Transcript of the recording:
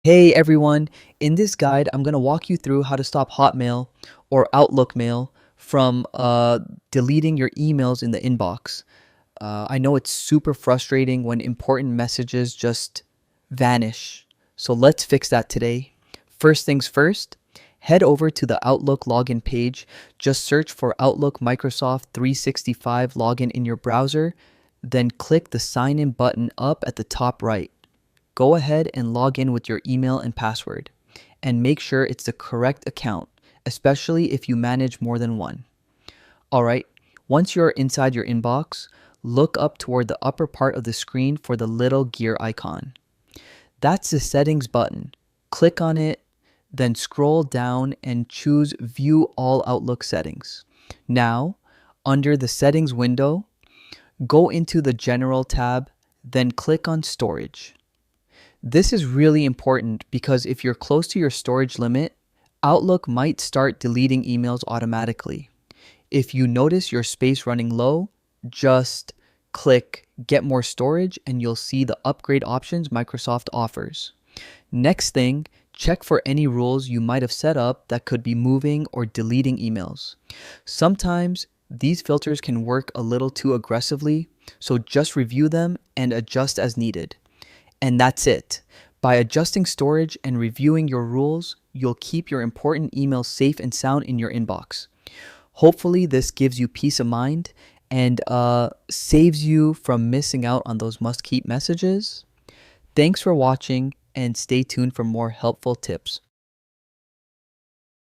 Hey everyone, in this guide, I'm going to walk you through how to stop Hotmail or Outlook mail from deleting your emails in the inbox. I know it's super frustrating when important messages just vanish. So let's fix that today. First things first, head over to the Outlook login page. Just search for Outlook Microsoft 365 login in your browser, then click the sign in button up at the top right. Go ahead and log in with your email and password, and make sure it's the correct account, especially if you manage more than one. Alright, once you're inside your inbox, look up toward the upper part of the screen for the little gear icon. That's the settings button. Click on it, then scroll down and choose View All Outlook Settings. Now, under the settings window, go into the General tab, then click on Storage. This is really important because if you're close to your storage limit, Outlook might start deleting emails automatically. If you notice your space running low, just click Get More Storage and you'll see the upgrade options Microsoft offers. Next thing, check for any rules you might have set up that could be moving or deleting emails. Sometimes these filters can work a little too aggressively, so just review them and adjust as needed. And that's it. By adjusting storage and reviewing your rules, you'll keep your important emails safe and sound in your inbox. Hopefully, this gives you peace of mind and saves you from missing out on those must keep messages. Thanks for watching and stay tuned for more helpful tips.